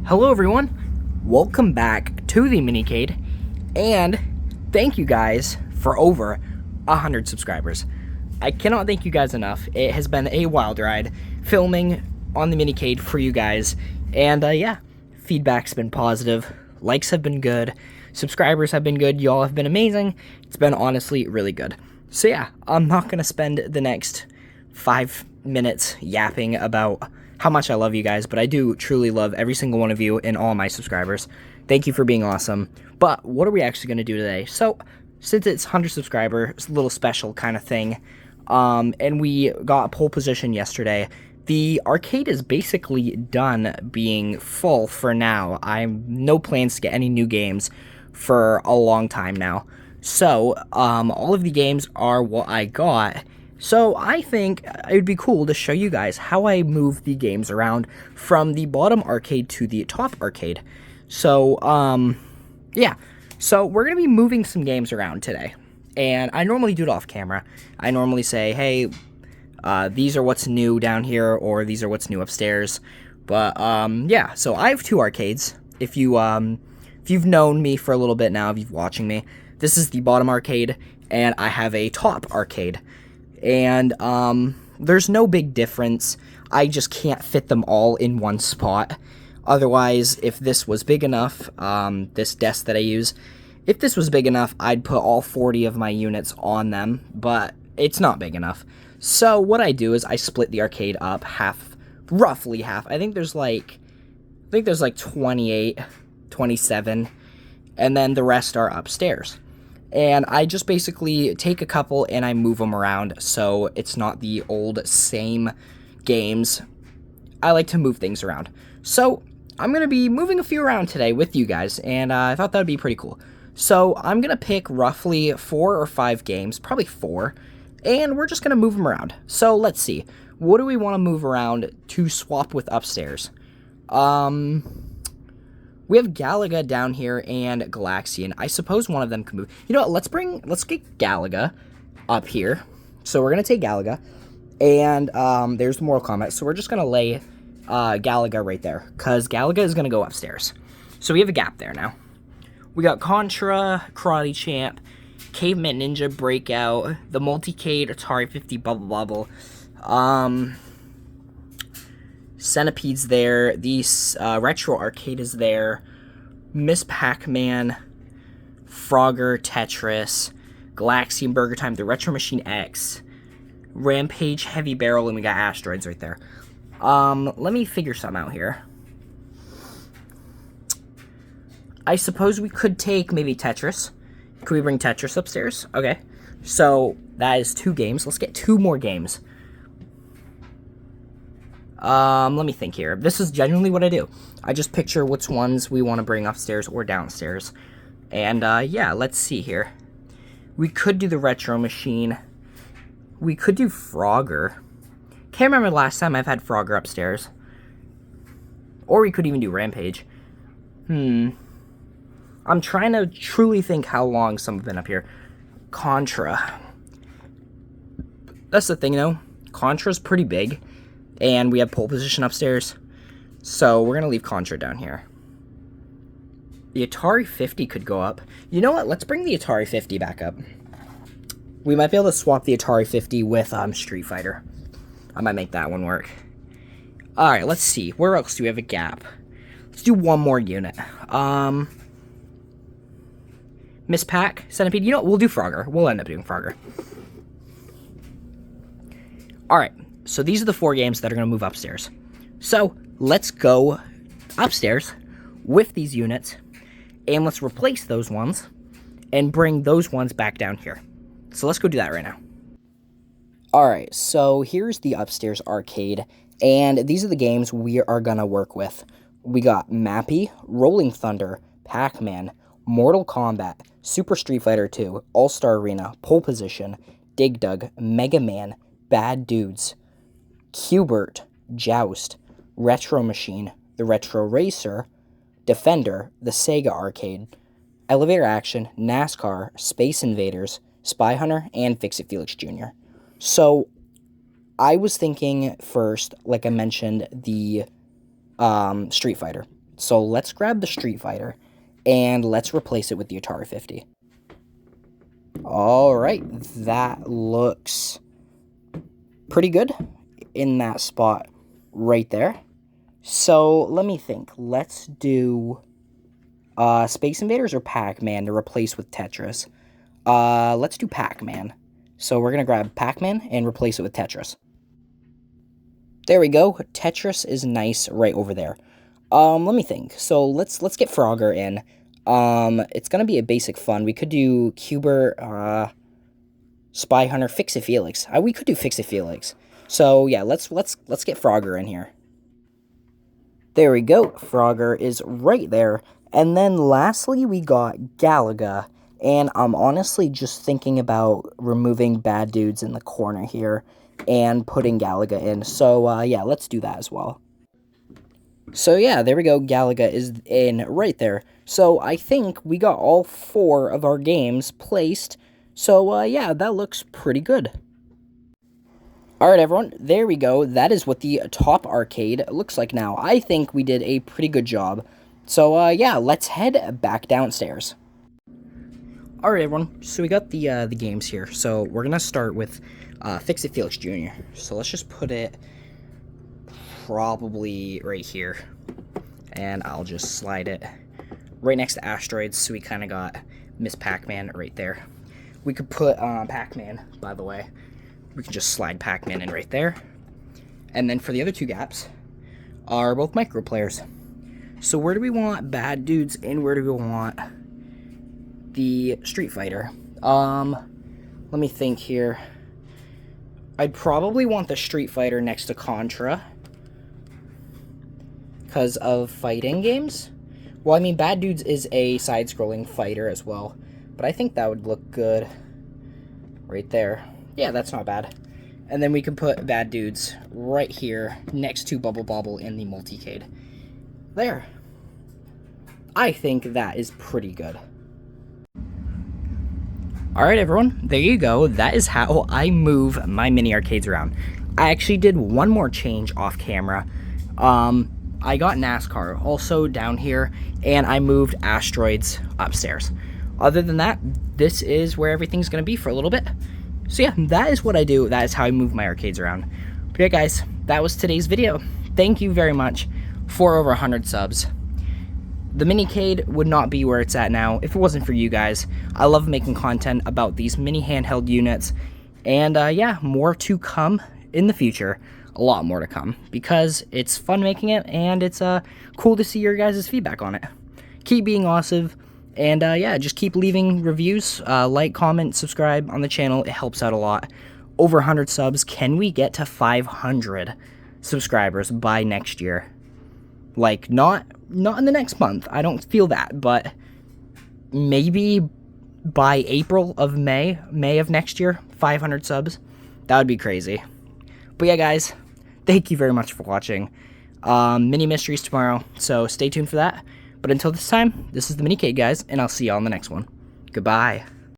Hello everyone, welcome back to the MiniCade, and thank you guys for over 100 subscribers. I cannot thank you guys enough. It has been a wild ride filming on the MiniCade for you guys, and yeah, feedback's been positive, likes have been good, subscribers have been good, y'all have been amazing. It's been honestly really good. So yeah, I'm not going to spend the next 5 minutes yapping about how much I love you guys, but I do truly love every single one of you and all my subscribers. Thank you for being awesome. But what are we actually going to do today? So, since it's 100 subscriber, it's a little special kind of thing, and we got pole position yesterday, the arcade is basically done being full for now. I have no plans to get any new games for a long time now. So, all of the games are what I got. So I think it would be cool to show you guys how I move the games around from the bottom arcade to the top arcade. So, yeah. So we're going to be moving some games around today. And I normally do it off camera. I normally say, hey, these are what's new down here, or these are what's new upstairs. But, yeah. So I have two arcades. If you've known me for a little bit now, if you've watching me, this is the bottom arcade, and I have a top arcade. And there's no big difference. I just can't fit them all in one spot. Otherwise, if this was big enough, this desk that I use, if this was big enough, I'd put all 40 of my units on them, but it's not big enough. So what I do is I split the arcade up roughly half. I think there's like 28, 27, and then the rest are upstairs. And I just basically take a couple and I move them around so it's not the old same games. I like to move things around. So I'm going to be moving a few around today with you guys, and I thought that would be pretty cool. So I'm going to pick roughly 4 or 5 games, probably 4, and we're just going to move them around. So let's see. What do we want to move around to swap with upstairs? We have Galaga down here and Galaxian. I suppose one of them can move. You know what? Let's get Galaga up here. So we're going to take Galaga. And there's the Mortal Kombat. So we're just going to lay Galaga right there, because Galaga is going to go upstairs. So we have a gap there now. We got Contra, Karate Champ, Caveman Ninja Breakout, the MultiCade, Atari 50 Bubble Bubble. Centipede's there, the Retro Arcade is there, Miss Pac-Man, Frogger, Tetris, Galaxian Burger Time, the Retro Machine X, Rampage, Heavy Barrel, and we got Asteroids right there. Let me figure something out here. I suppose we could take maybe Tetris. Could we bring Tetris upstairs? Okay. So, that is 2 games. Let's get 2 more games. Let me think here. This is genuinely what I do. I just picture which ones we want to bring upstairs or downstairs. And, yeah, let's see here. We could do the Retro Machine. We could do Frogger. Can't remember the last time I've had Frogger upstairs. Or we could even do Rampage. I'm trying to truly think how long some have been up here. Contra. That's the thing, though. Contra's pretty big. And we have pole position upstairs. So we're going to leave Contra down here. The Atari 50 could go up. You know what? Let's bring the Atari 50 back up. We might be able to swap the Atari 50 with Street Fighter. I might make that one work. Alright, let's see. Where else do we have a gap? Let's do one more unit. Miss Pac, Centipede. You know what? We'll do Frogger. We'll end up doing Frogger. Alright. So these are the 4 games that are going to move upstairs. So let's go upstairs with these units, and let's replace those ones and bring those ones back down here. So let's go do that right now. Alright, so here's the upstairs arcade, and these are the games we are going to work with. We got Mappy, Rolling Thunder, Pac-Man, Mortal Kombat, Super Street Fighter 2, All-Star Arena, Pole Position, Dig Dug, Mega Man, Bad Dudes, Q*bert, Joust, Retro Machine, the Retro Racer, Defender, the Sega Arcade, Elevator Action, NASCAR, Space Invaders, Spy Hunter, and Fix-It Felix Jr. So, I was thinking first, like I mentioned, the Street Fighter. So let's grab the Street Fighter, and let's replace it with the Atari 50. Alright, that looks pretty good in that spot right there. So let me think. Let's do Space Invaders or Pac-Man to replace with Tetris. Let's do Pac-Man. So we're going to grab Pac-Man and replace it with Tetris. There we go. Tetris is nice right over there. Let me think. So let's get Frogger in. It's going to be a basic fun. We could do Cuber, Spy Hunter, Fix-It Felix. We could do Fix-It Felix. So yeah, let's get Frogger in here. There we go. Frogger is right there. And then lastly, we got Galaga. And I'm honestly just thinking about removing Bad Dudes in the corner here and putting Galaga in. So yeah, let's do that as well. So yeah, there we go. Galaga is in right there. So I think we got all 4 of our games placed. So yeah, that looks pretty good. Alright everyone, there we go. That is what the top arcade looks like now. I think we did a pretty good job. So yeah, let's head back downstairs. Alright everyone, so we got the games here. So we're going to start with Fix-It Felix Jr. So let's just put it probably right here. And I'll just slide it right next to Asteroids. So we kind of got Miss Pac-Man right there. We could put Pac-Man, by the way. We can just slide Pac-Man in right there. And then for the other 2 gaps are both micro players. So where do we want Bad Dudes and where do we want the Street Fighter? Let me think here. I'd probably want the Street Fighter next to Contra because of fighting games. Well, I mean, Bad Dudes is a side-scrolling fighter as well, but I think that would look good right there. Yeah, that's not bad. And then we can put Bad Dudes right here next to Bubble Bobble in the MultiCade. There. I think that is pretty good. Alright everyone, there you go. That is how I move my mini arcades around. I actually did one more change off camera. I got NASCAR also down here, and I moved Asteroids upstairs. Other than that, this is where everything's going to be for a little bit. So yeah, that is what I do. That is how I move my arcades around. But yeah guys, that was today's video. Thank you very much for over 100 subs. The MiniCade would not be where it's at now if it wasn't for you guys. I love making content about these mini handheld units. And yeah, more to come in the future. A lot more to come because it's fun making it and it's cool to see your guys' feedback on it. Keep being awesome. And yeah, just keep leaving reviews, like, comment, subscribe on the channel. It helps out a lot. Over 100 subs. Can we get to 500 subscribers by next year? Like, not in the next month. I don't feel that, but maybe by April of May of next year, 500 subs. That would be crazy. But yeah, guys, thank you very much for watching. Mini mysteries tomorrow, so stay tuned for that. But until this time, this is the MiniCade, guys, and I'll see you all in the next one. Goodbye.